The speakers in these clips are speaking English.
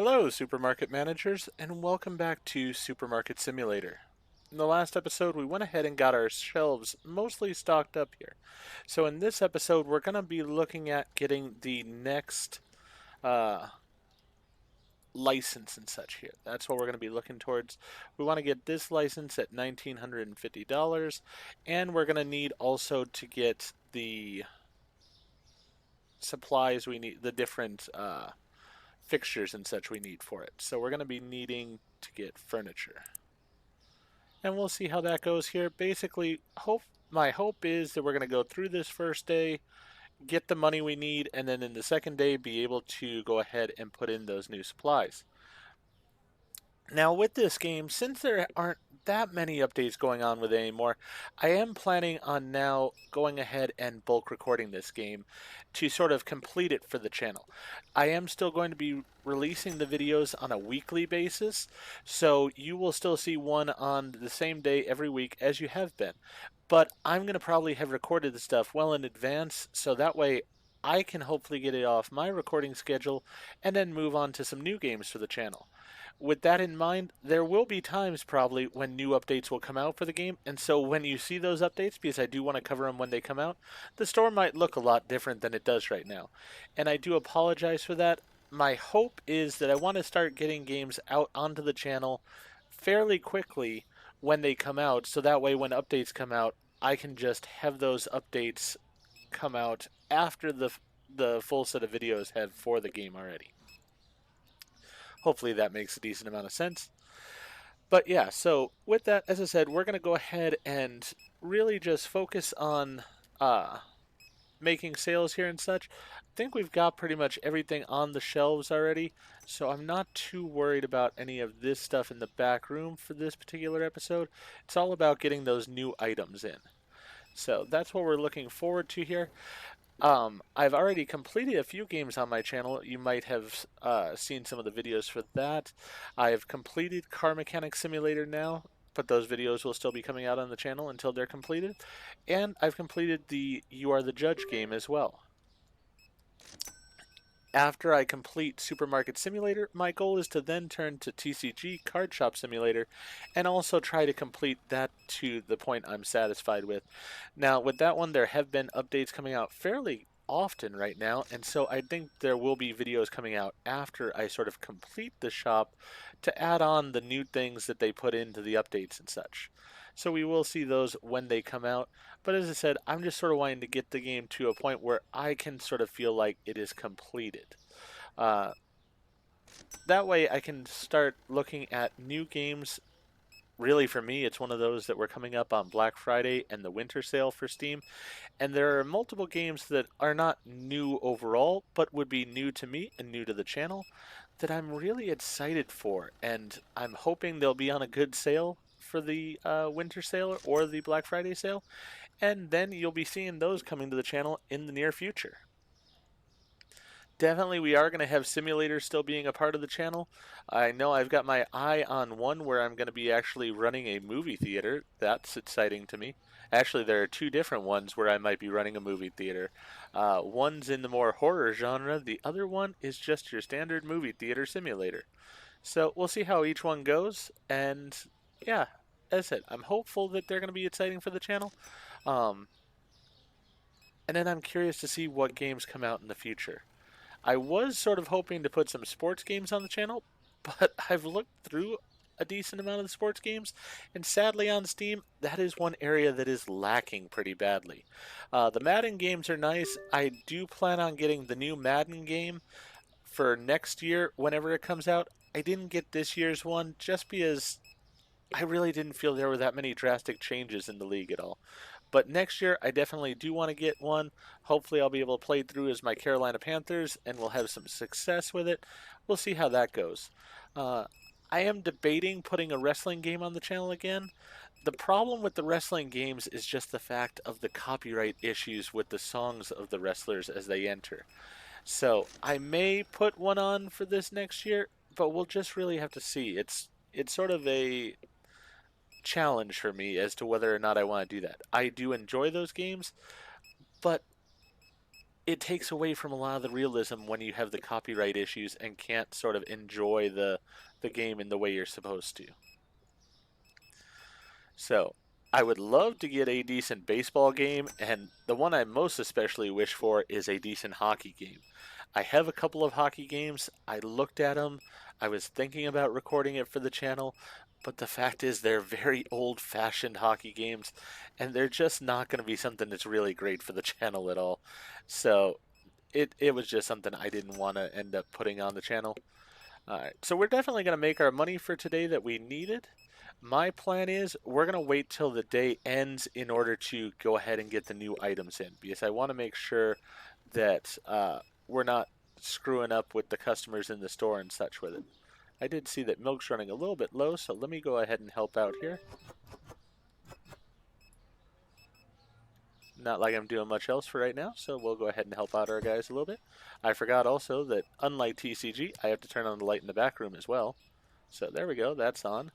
Hello, supermarket managers, and welcome back to Supermarket Simulator. In the last episode, we went ahead and got our shelves mostly stocked up here. So in this episode, we're going to be looking at getting the next uh, license and such here. That's what we're going to be looking towards. We want to get this license at $1,950, and we're going to need also to get the supplies we need, the different fixtures and such we need for it. So we're going to be needing to get furniture. And we'll see how that goes here. Basically, my hope is that we're going to go through this first day, get the money we need, and then in the second day be able to go ahead and put in those new supplies. Now, with this game, since there aren't that many updates going on with it anymore, I am planning on now going ahead and bulk recording this game to sort of complete it for the channel. I am still going to be releasing the videos on a weekly basis, so you will still see one on the same day every week as you have been. But I'm going to probably have recorded the stuff well in advance, so that way I can hopefully get it off my recording schedule and then move on to some new games for the channel. With that in mind, there will be times probably when new updates will come out for the game, and so when you see those updates, because I do want to cover them when they come out, the store might look a lot different than it does right now. And I do apologize for that. My hope is that I want to start getting games out onto the channel fairly quickly when they come out, so that way when updates come out, I can just have those updates come out after the full set of videos have for the game already. Hopefully that makes a decent amount of sense. But yeah, so with that, as I said, we're going to go ahead and really just focus on making sales here and such. I think we've got pretty much everything on the shelves already, so I'm not too worried about any of this stuff in the back room for this particular episode. It's all about getting those new items in. So that's what we're looking forward to here. I've already completed a few games on my channel. You might have seen some of the videos for that. I've completed Car Mechanic Simulator now, but those videos will still be coming out on the channel until they're completed. And I've completed the You Are the Judge game as well. After I complete Supermarket Simulator, my goal is to then turn to TCG Card Shop Simulator and also try to complete that to the point I'm satisfied with. Now, with that one, there have been updates coming out fairly often right now, and so I think there will be videos coming out after I sort of complete the shop to add on the new things that they put into the updates and such. So we will see those when they come out. But as I said, I'm just sort of wanting to get the game to a point where I can sort of feel like it is completed. Uh, that way I can start looking at new games. Really, for me, it's one of those that were coming up on Black Friday and the winter sale for Steam. And there are multiple games that are not new overall, but would be new to me and new to the channel that I'm really excited for. And I'm hoping they'll be on a good sale for the winter sale or the Black Friday sale. And then you'll be seeing those coming to the channel in the near future. Definitely, we are going to have simulators still being a part of the channel. I know I've got my eye on one where I'm going to be actually running a movie theater. That's exciting to me. Actually, there are two different ones where I might be running a movie theater. One's in the more horror genre, the other one is just your standard movie theater simulator. So we'll see how each one goes. And yeah, as I said, I'm hopeful that they're going to be exciting for the channel. Um, and then I'm curious to see what games come out in the future. I was sort of hoping to put some sports games on the channel, but I've looked through a decent amount of the sports games, and sadly on Steam, that is one area that is lacking pretty badly. The Madden games are nice. I do plan on getting the new Madden game for next year whenever it comes out. I didn't get this year's one just because I really didn't feel there were that many drastic changes in the league at all. But next year, I definitely do want to get one. Hopefully, I'll be able to play through as my Carolina Panthers and we'll have some success with it. We'll see how that goes. Uh, I am debating putting a wrestling game on the channel again. The problem with the wrestling games is just the fact of the copyright issues with the songs of the wrestlers as they enter. So I may put one on for this next year, but we'll just really have to see. It's sort of a challenge for me as to whether or not I want to do that. I do enjoy those games, but it takes away from a lot of the realism when you have the copyright issues and can't sort of enjoy the game in the way you're supposed to. So I would love to get a decent baseball game, and the one I most especially wish for is a decent hockey game. I have a couple of hockey games. I looked at them. I was thinking about recording it for the channel, but the fact is they're very old-fashioned hockey games, and they're just not going to be something that's really great for the channel at all. So it was just something I didn't want to end up putting on the channel. Alright, so we're definitely going to make our money for today that we needed. My plan is we're going to wait till the day ends in order to go ahead and get the new items in, because I want to make sure that we're not screwing up with the customers in the store and such with it. I did see that milk's running a little bit low, so let me go ahead and help out here. Not like I'm doing much else for right now, so we'll go ahead and help out our guys a little bit. I forgot also that unlike TCG, I have to turn on the light in the back room as well. So there we go, that's on.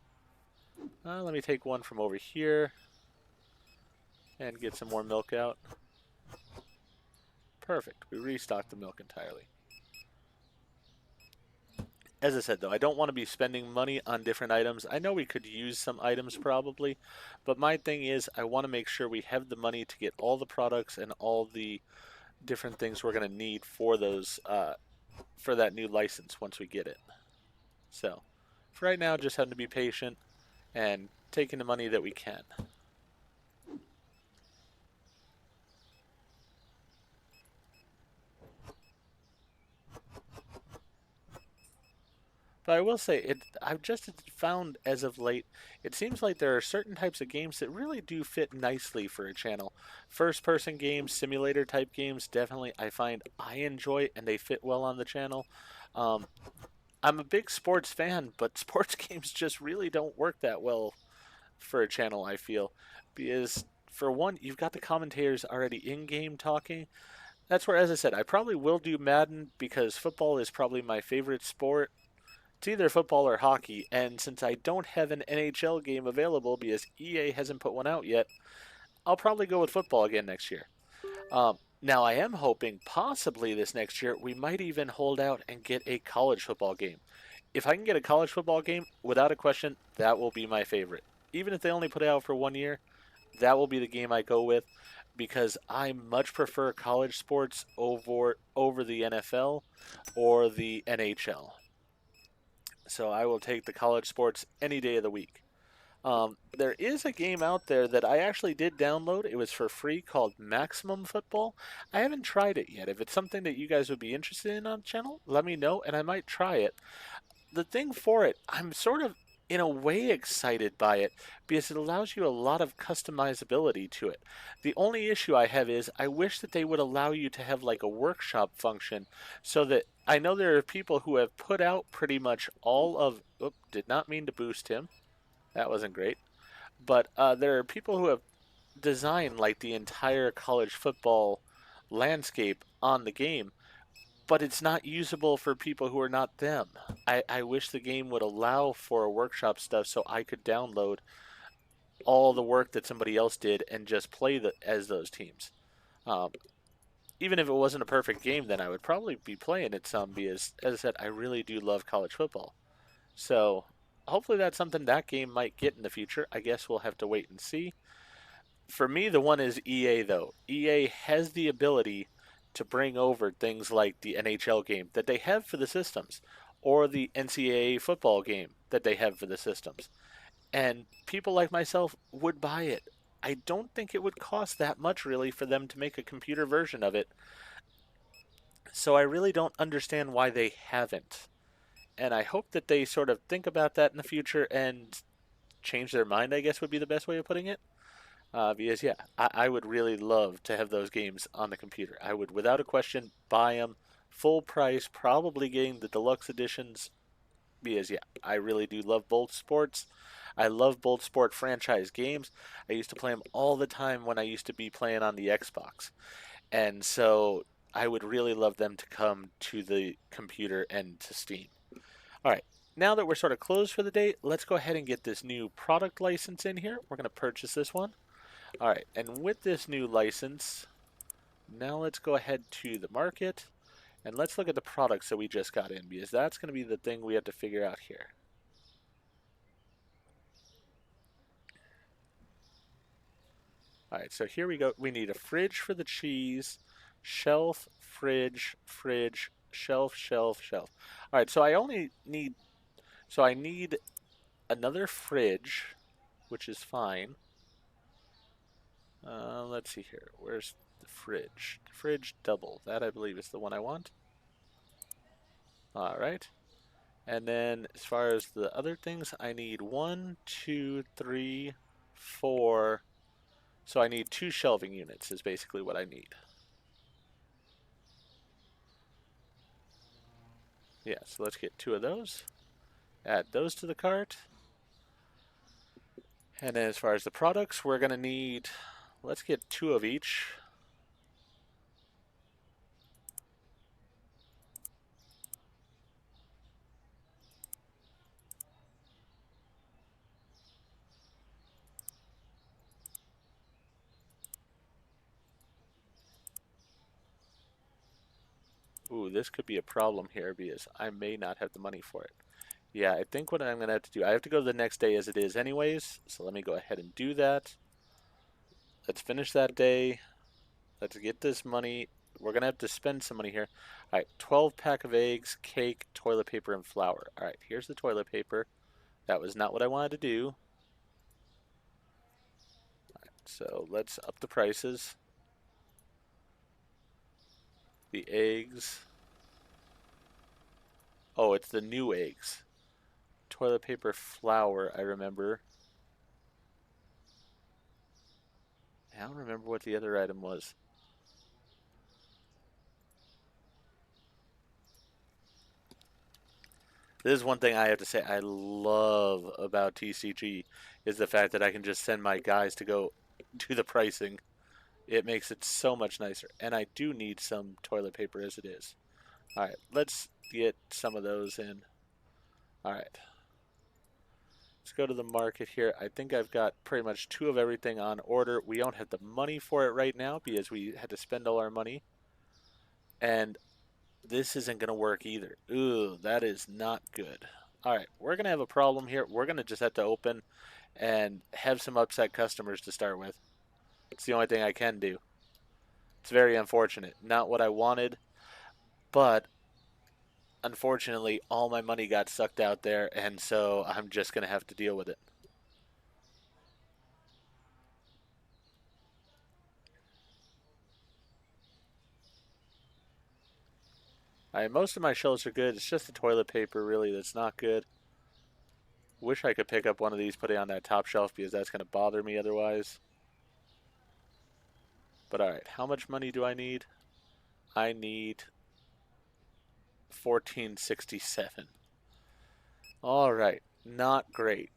Let me take one from over here and get some more milk out. Perfect, we restocked the milk entirely. As I said though, I don't want to be spending money on different items. I know we could use some items probably, but my thing is I want to make sure we have the money to get all the products and all the different things we're going to need for those for that new license once we get it. So for right now, just having to be patient and taking the money that we can. But I will say, I've just found as of late, it seems like there are certain types of games that really do fit nicely for a channel. First-person games, simulator-type games, definitely I find I enjoy and they fit well on the channel. Um, I'm a big sports fan, but sports games just really don't work that well for a channel, I feel. Because, for one, you've got the commentators already in-game talking. That's where, as I said, I probably will do Madden because football is probably my favorite sport. It's either football or hockey, and since I don't have an NHL game available because EA hasn't put one out yet, I'll probably go with football again next year. Now, I am hoping possibly this next year we might even hold out and get a college football game. If I can get a college football game, without a question, that will be my favorite. Even if they only put it out for 1 year, that will be the game I go with because I much prefer college sports over the NFL or the NHL. So I will take the college sports any day of the week. There is a game out there that I actually did download. It was for free called Maximum Football. I haven't tried it yet. If it's something that you guys would be interested in on the channel, let me know and I might try it. The thing for it, I'm sort of in a way excited by it because it allows you a lot of customizability to it. The only issue I have is I wish that they would allow you to have like a workshop function so that I know there are people who have put out pretty much all of, did not mean to boost him. That wasn't great. But there are people who have designed like the entire college football landscape on the game, but it's not usable for people who are not them. I wish the game would allow for workshop stuff so I could download all the work that somebody else did and just play as those teams. Um, Even if it wasn't a perfect game, then I would probably be playing it some because, as I said, I really do love college football. So hopefully that's something that game might get in the future. I guess we'll have to wait and see. For me, the one is EA, though. EA has the ability to bring over things like the NHL game that they have for the systems or the NCAA football game that they have for the systems. And people like myself would buy it. I don't think it would cost that much, really, for them to make a computer version of it. So I really don't understand why they haven't. And I hope that they sort of think about that in the future and change their mind, I guess would be the best way of putting it. Because, yeah, I would really love to have those games on the computer. I would, without a question, buy them full price, probably getting the deluxe editions. Because, yeah, I really do love Bolt Sports. I love Bolt Sport franchise games. I used to play them all the time when I used to be playing on the Xbox. And so I would really love them to come to the computer and to Steam. All right, now that we're sort of closed for the day, let's go ahead and get this new product license in here. We're going to purchase this one. All right, and with this new license, Now let's go ahead to the market and let's look at the products that we just got in, because that's going to be the thing we have to figure out here. Alright, so here we go. We need a fridge for the cheese, shelf, fridge, fridge, shelf, shelf, shelf. Alright, so I need another fridge, which is fine. Let's see here. Where's the fridge? Fridge double. That, I believe, is the one I want. Alright. And then as far as the other things, I need 1, 2, 3, 4. So I need 2 shelving units is basically what I need. Yeah, so let's get 2 of those. Add those to the cart. And then as far as the products, we're going to need, let's get 2 of each. Ooh, this could be a problem here because I may not have the money for it. Yeah, I think what I'm going to have to do, I have to go the next day as it is anyways, so let me go ahead and do that. Let's finish that day. Let's get this money. We're going to have to spend some money here. All right, 12 pack of eggs, cake, toilet paper, and flour. All right, here's the toilet paper. That was not what I wanted to do. All right, so let's up the prices. The eggs. Oh, it's the new eggs. Toilet paper, flour, I remember. I don't remember what the other item was. This is one thing I have to say I love about TCG is the fact that I can just send my guys to go do the pricing. It makes it so much nicer. And I do need some toilet paper as it is. Alright, let's get some of those in. Alright. Let's go to the market here. I think I've got pretty much 2 of everything on order. We don't have the money for it right now because we had to spend all our money. And this isn't going to work either. Ooh, that is not good. Alright, we're going to have a problem here. We're going to just have to open and have some upset customers to start with. It's the only thing I can do. It's very unfortunate. Not what I wanted, but unfortunately all my money got sucked out there, and so I'm just going to have to deal with it. Most of my shelves are good. It's just the toilet paper really that's not good. Wish I could pick up one of these, put it on that top shelf because that's going to bother me otherwise. But alright, how much money do I need? I need 1467. Alright, not great.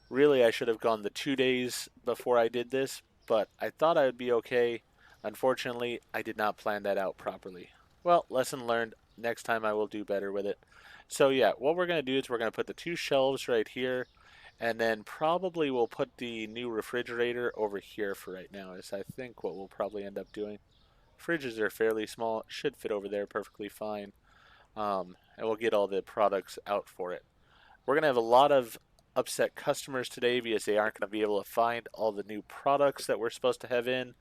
Really, I should have gone the 2 days before I did this, but I thought I would be okay. Unfortunately, I did not plan that out properly. Well, lesson learned. Next time I will do better with it. So yeah, what we're going to do is we're going to put the 2 shelves right here, and then probably we'll put the new refrigerator over here for right now, is I think what we'll probably end up doing. Fridges are fairly small, should fit over there perfectly fine, and we'll get all the products out for it. We're going to have a lot of upset customers today because they aren't going to be able to find all the new products that we're supposed to have in,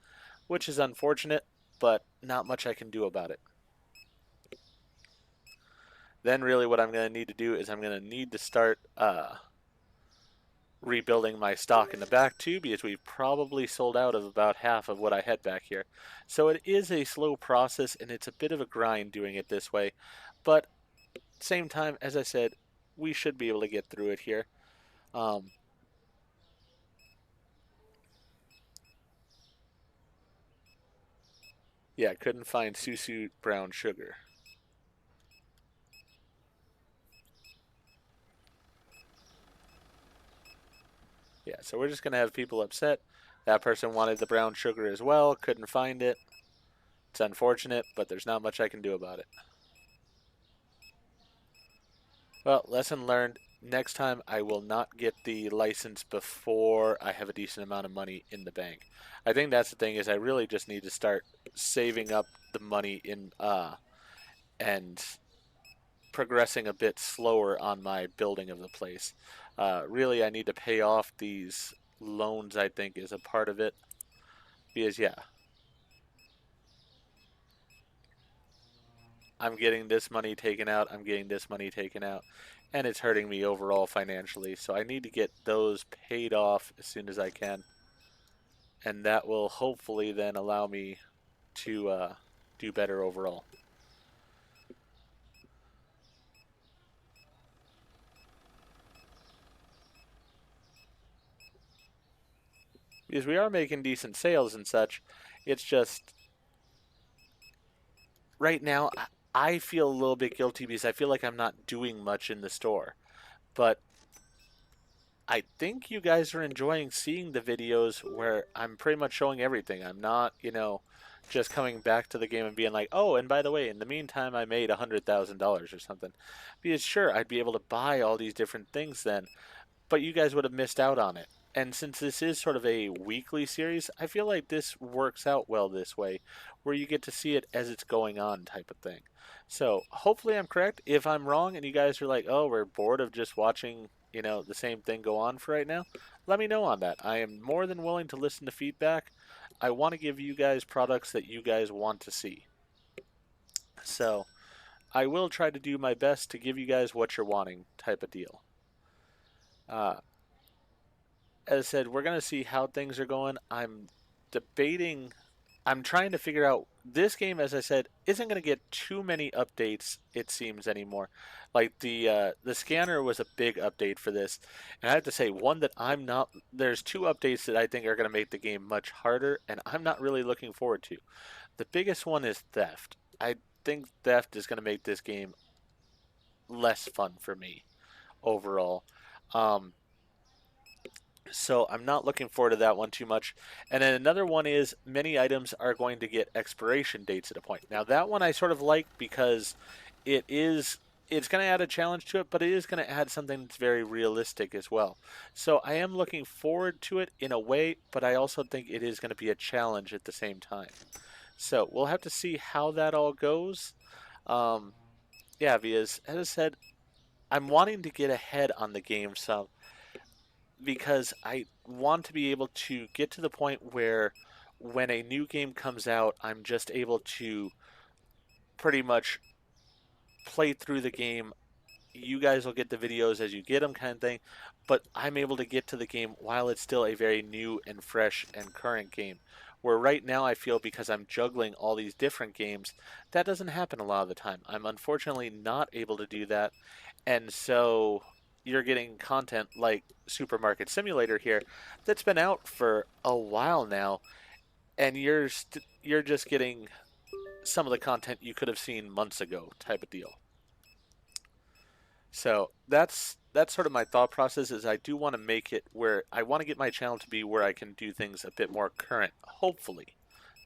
which is unfortunate, but not much I can do about it. Then really what I'm going to need to do is I'm going to need to start rebuilding my stock in the back too, because we've probably sold out of about half of what I had back here. So it is a slow process and it's a bit of a grind doing it this way, but same time, as I said, we should be able to get through it here. Yeah, couldn't find Susu brown sugar. Yeah, so we're just going to have people upset. That person wanted the brown sugar as well, couldn't find it. It's unfortunate, but there's not much I can do about it. Well, lesson learned. next time I will not get the license before I have a decent amount of money in the bank. I think that's the thing, is I really just need to start saving up the money in and progressing a bit slower on my building of the place. Really, I need to pay off these loans, I think, is a part of it. Because, yeah, I'm getting this money taken out, I'm getting this money taken out, and it's hurting me overall financially. So I need to get those paid off as soon as I can. And that will hopefully then allow me to do better overall. Because we are making decent sales and such. It's just right now I feel a little bit guilty because I feel like I'm not doing much in the store. But I think you guys are enjoying seeing the videos where I'm pretty much showing everything. I'm not, just coming back to the game and being like, oh, and by the way, in the meantime, I made $100,000 or something. Because sure, I'd be able to buy all these different things then, but you guys would have missed out on it. And since this is sort of a weekly series, I feel like this works out well this way, where you get to see it as it's going on type of thing. So hopefully I'm correct. If I'm wrong and you guys are like, oh, we're bored of just watching, the same thing go on for right now, let me know on that. I am more than willing to listen to feedback. I want to give you guys products that you guys want to see. So I will try to do my best to give you guys what you're wanting type of deal. Uh, as I said, we're going to see how things are going. I'm debating, I'm trying to figure out this game, as I said, isn't going to get too many updates, it seems, anymore. Like the scanner was a big update for this. And I have to say, one that I'm not, there's two updates that I think are going to make the game much harder, and I'm not really looking forward to. The biggest one is theft. I think theft is going to make this game less fun for me overall. Um, So I'm not looking forward to that one too much. And then another one is many items are going to get expiration dates at a point. Now that one I sort of like because it's going to add a challenge to it, but it is going to add something that's very realistic as well. So I am looking forward to it in a way, but I also think it is going to be a challenge at the same time. So we'll have to see how that all goes. Um, yeah, because as I said, I'm wanting to get ahead on the game some because I want to be able to get to the point where when a new game comes out, I'm just able to pretty much play through the game. You guys will get the videos as you get them, kind of thing, but I'm able to get to the game while it's still a very new and fresh and current game. Where right now I feel because I'm juggling all these different games, that doesn't happen a lot of the time. I'm unfortunately not able to do that, and so you're getting content like Supermarket Simulator here that's been out for a while now, and you're just getting some of the content you could have seen months ago type of deal. So that's sort of my thought process is I do want to make it where I want to get my channel to be where I can do things a bit more current. Hopefully,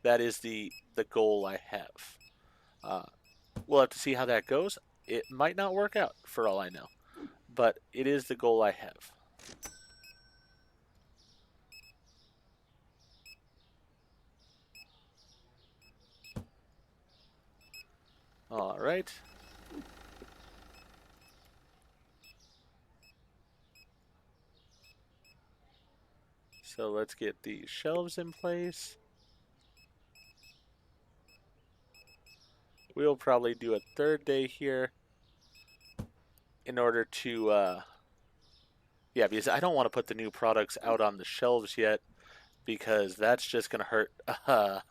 that is the goal I have. Uh, we'll have to see how that goes. It might not work out for all I know, but it is the goal I have. All right. So let's get these shelves in place. We'll probably do a third day here in order to, yeah, because I don't want to put the new products out on the shelves yet because that's just going to hurt.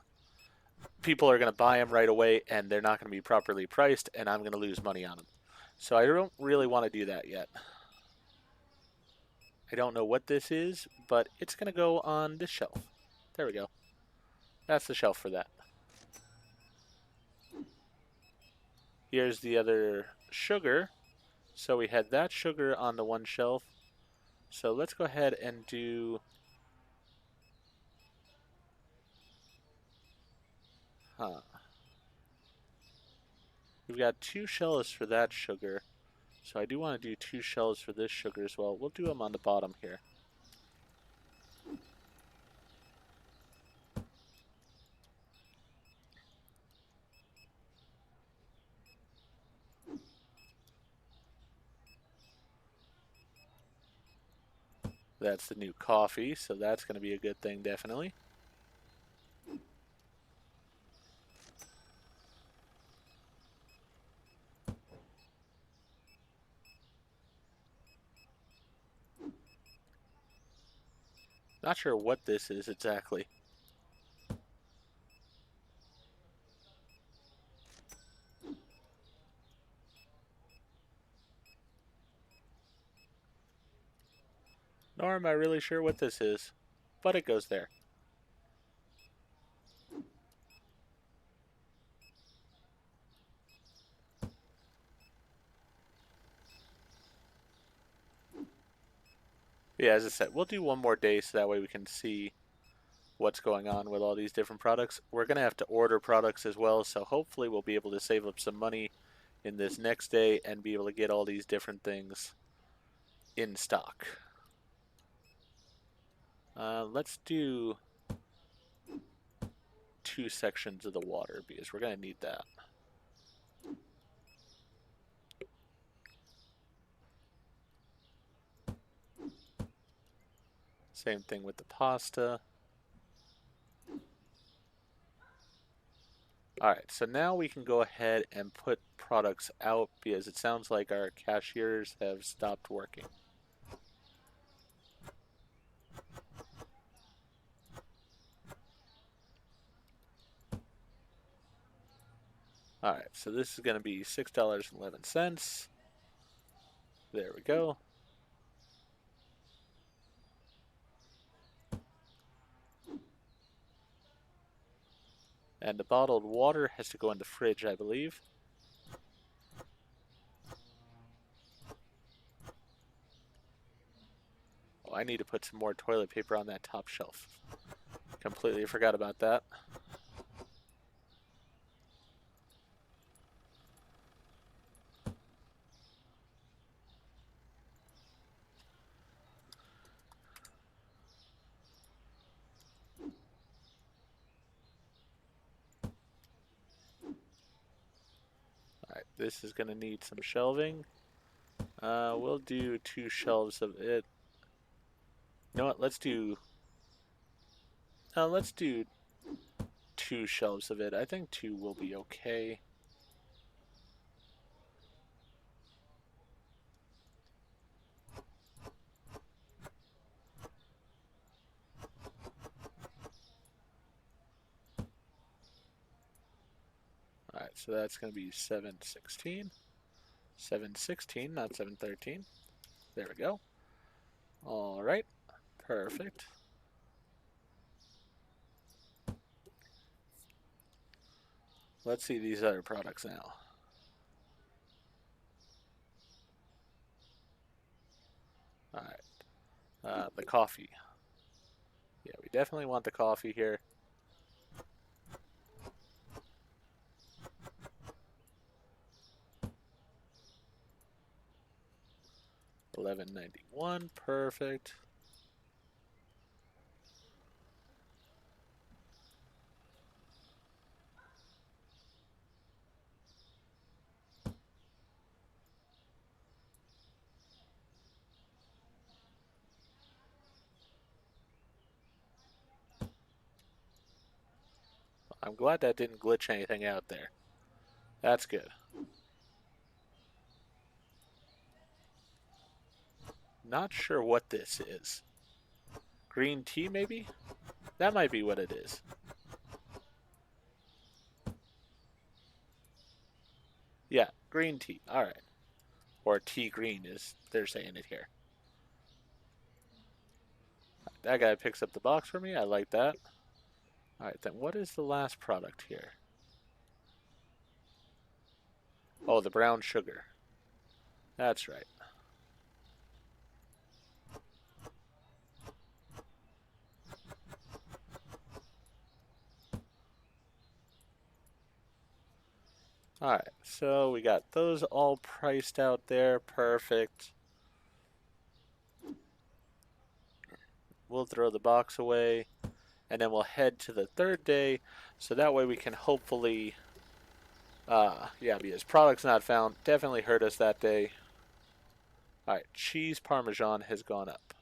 People are going to buy them right away and they're not going to be properly priced and I'm going to lose money on them. So I don't really want to do that yet. I don't know what this is, but it's going to go on this shelf. There we go. That's the shelf for that. Here's the other sugar. So we had that sugar on the one shelf. So let's go ahead and do... Huh. We've got two shelves for that sugar. So I do want to do 2 shelves for this sugar as well. We'll do them on the bottom here. That's the new coffee, so that's going to be a good thing, definitely. Not sure what this is exactly. Nor am I really sure what this is, but it goes there. Yeah, as I said, we'll do one more day so that way we can see what's going on with all these different products. We're going to have to order products as well, so hopefully we'll be able to save up some money in this next day and be able to get all these different things in stock. Let's do 2 sections of the water because we're going to need that. Same thing with the pasta. Alright, so now we can go ahead and put products out because it sounds like our cashiers have stopped working. Alright, so this is going to be $6.11. There we go. And the bottled water has to go in the fridge, I believe. Oh, I need to put some more toilet paper on that top shelf. Completely forgot about that. Alright, this is going to need some shelving. We'll do 2 shelves of it. You know what? Let's do 2 shelves of it. I think 2 will be okay. Alright, so that's going to be 716. 716, not 713. There we go. Alright, perfect. Let's see these other products now. Alright, the coffee. Yeah, we definitely want the coffee here. $11.91, perfect. I'm glad that didn't glitch anything out there. That's good. Not sure what this is. Green tea, maybe? That might be what it is. Yeah, green tea. Alright. Or tea green, is they're saying it here. That guy picks up the box for me. I like that. Alright, then what is the last product here? Oh, the brown sugar. That's right. Alright, so we got those all priced out there. Perfect. We'll throw the box away, and then we'll head to the third day, so that way we can hopefully, yeah, because products not found definitely hurt us that day. Alright, cheese Parmesan has gone up.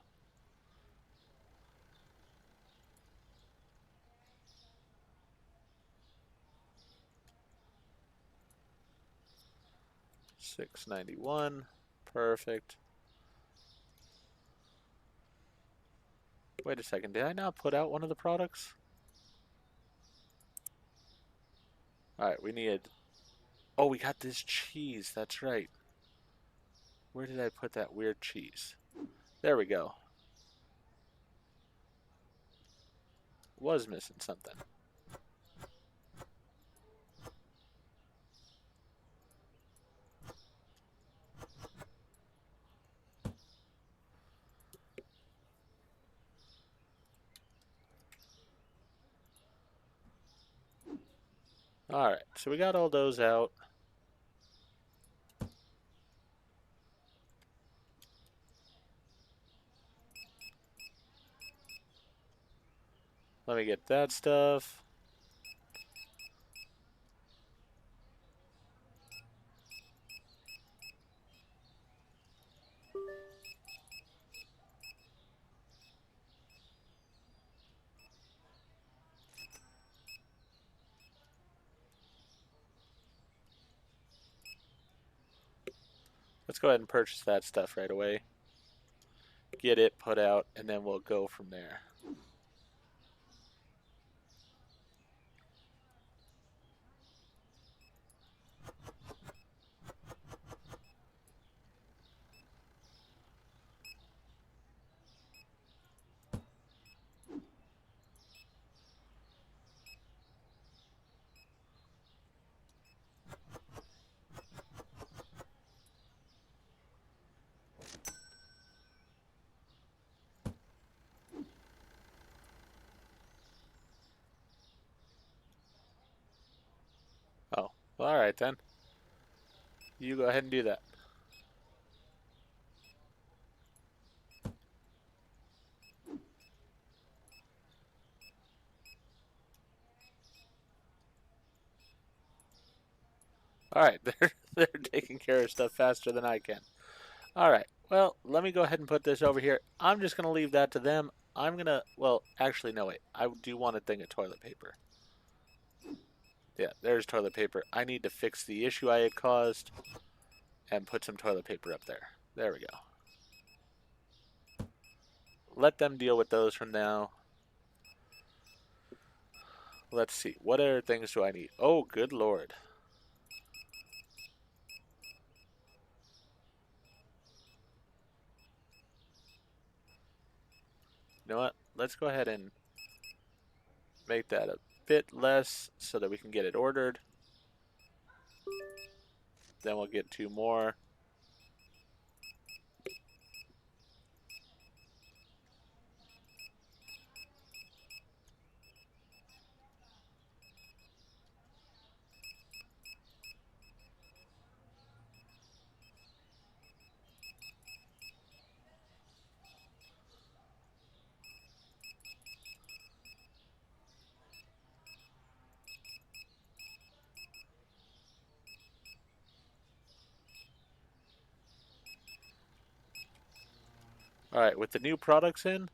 $6.91. Perfect. Wait a second, did I not put out one of the products? Alright, we need... Oh, we got this cheese, that's right. Where did I put that weird cheese? There we go. Was missing something. Alright, so we got all those out. Let me get that stuff. Let's go ahead and purchase that stuff right away. Get it put out, and then we'll go from there. Oh, well, alright then. You go ahead and do that. Alright, they're taking care of stuff faster than I can. Alright, well, let me go ahead and put this over here. I'm just going to leave that to them. I'm going to, well, actually, no, wait. I do want a thing of toilet paper. Yeah, there's toilet paper. I need to fix the issue I had caused and put some toilet paper up there. There we go. Let them deal with those from now. Let's see. What other things do I need? Oh, good lord. You know what? Let's go ahead and make that a bit less so that we can get it ordered. Then we'll get 2 more. Alright, with the new products in,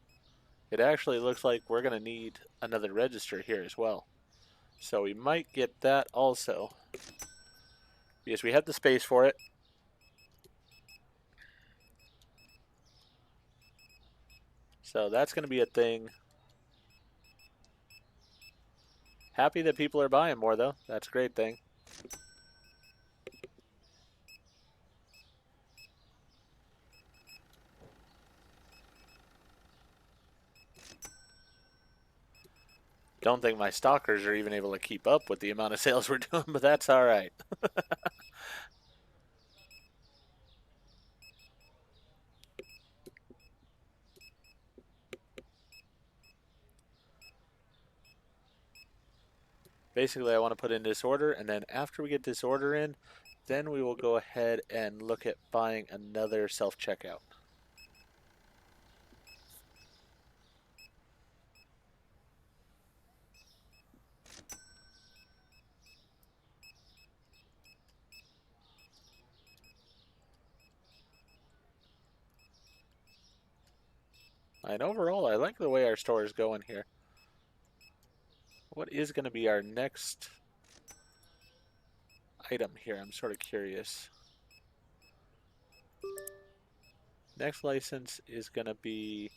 it actually looks like we're going to need another register here as well. So we might get that also, because we have the space for it. So that's going to be a thing. Happy that people are buying more, though. That's a great thing. Don't think my stalkers are even able to keep up with the amount of sales we're doing, but that's alright. Basically, I want to put in this order, and then after we get this order in, then we will go ahead and look at buying another self-checkout. And overall, I like the way our store is going here. What is going to be our next item here? I'm sort of curious. Next license is going to be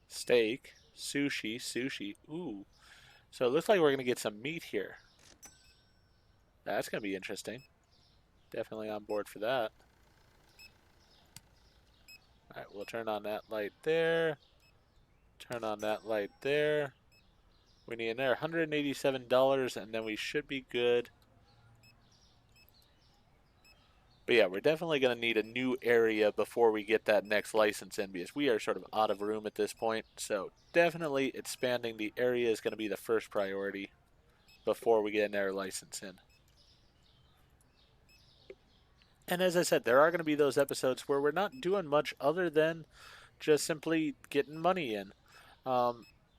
steak, sushi. Ooh. So it looks like we're going to get some meat here. That's going to be interesting. Definitely on board for that. Alright, we'll turn on that light there. Turn on that light there. We need another $187, and then we should be good. But yeah, we're definitely going to need a new area before we get that next license in, because we are sort of out of room at this point. So definitely expanding the area is going to be the first priority before we get another license in. And as I said, there are going to be those episodes where we're not doing much other than just simply getting money in.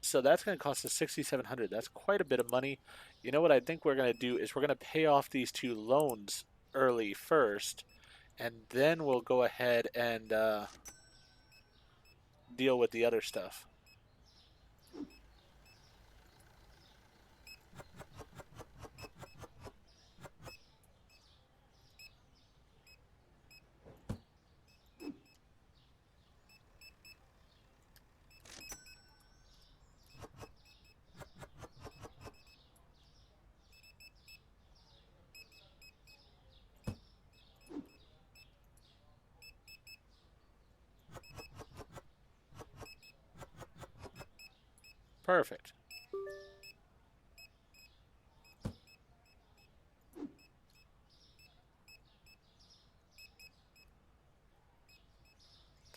So that's going to cost us $6,700. That's quite a bit of money. You know what I think we're going to do is we're going to pay off these two loans early first, and then we'll go ahead and deal with the other stuff. Perfect.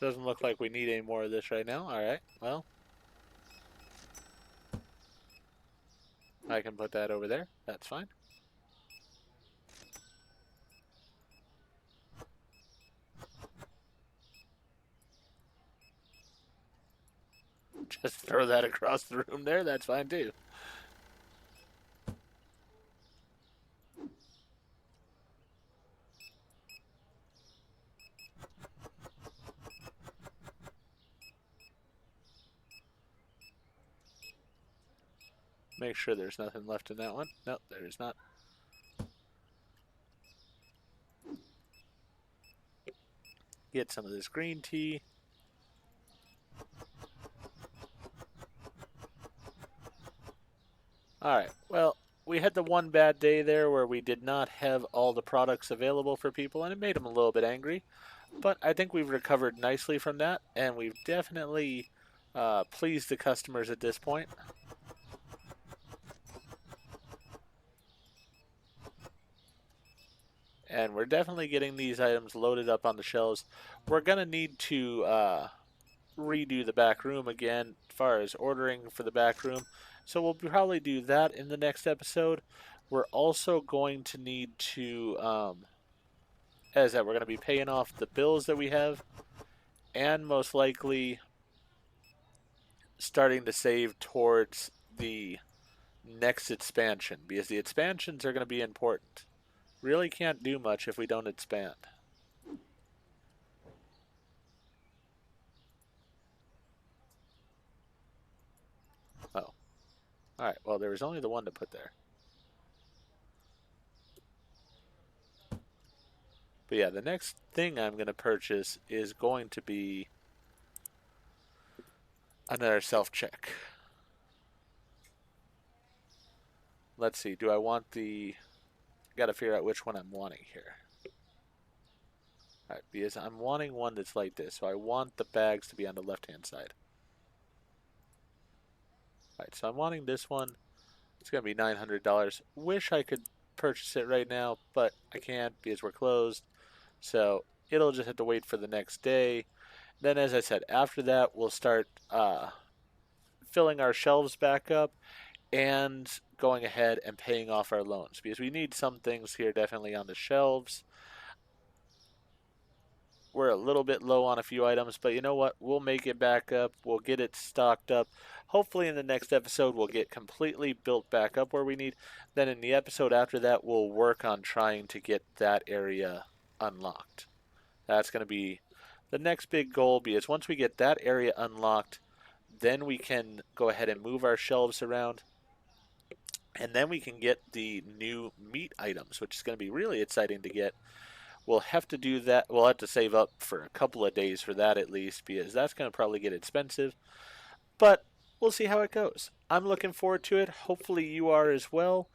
Doesn't look like we need any more of this right now. All right, well, I can put that over there. That's fine. Just throw that across the room there. That's fine too. Make sure there's nothing left in that one. Nope, there is not. Get some of this green tea. Alright, well, we had the one bad day there where we did not have all the products available for people, and it made them a little bit angry. But I think we've recovered nicely from that, and we've definitely pleased the customers at this point. And we're definitely getting these items loaded up on the shelves. We're going to need to redo the back room again as far as ordering for the back room. So we'll probably do that in the next episode. We're also going to need to, as that we're going to be paying off the bills that we have, and most likely starting to save towards the next expansion, because the expansions are going to be important. Really can't do much if we don't expand. Oh. Alright, well, there was only the one to put there. But yeah, the next thing I'm going to purchase is going to be another self-check. Let's see, do I want the... Got to figure out which one I'm wanting here. Alright, because I'm wanting one that's like this, so I want the bags to be on the left-hand side. Alright, so I'm wanting this one. It's going to be $900. Wish I could purchase it right now, but I can't because we're closed. So it'll just have to wait for the next day. Then, as I said, after that, we'll start filling our shelves back up and going ahead and paying off our loans, because we need some things here definitely on the shelves. We're a little bit low on a few items, but you know what? We'll make it back up. We'll get it stocked up. Hopefully in the next episode, we'll get completely built back up where we need. Then in the episode after that, we'll work on trying to get that area unlocked. That's going to be the next big goal, because once we get that area unlocked, then we can go ahead and move our shelves around. And then we can get the new meat items, which is going to be really exciting to get. We'll have to do that. We'll have to save up for a couple of days for that at least, because that's going to probably get expensive. But we'll see how it goes. I'm looking forward to it. Hopefully you are as well.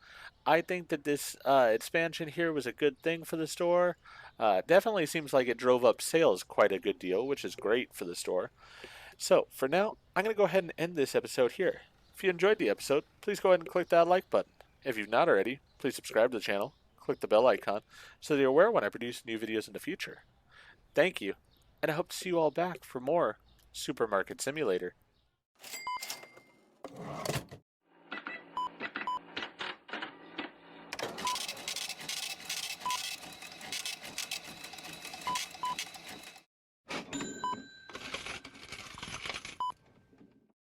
I think that this expansion here was a good thing for the store. Definitely seems like it drove up sales quite a good deal, which is great for the store. So for now, I'm going to go ahead and end this episode here. If you enjoyed the episode, please go ahead and click that like button. If you've not already, please subscribe to the channel. Click the bell icon so that you're aware when I produce new videos in the future. Thank you, and I hope to see you all back for more Supermarket Simulator.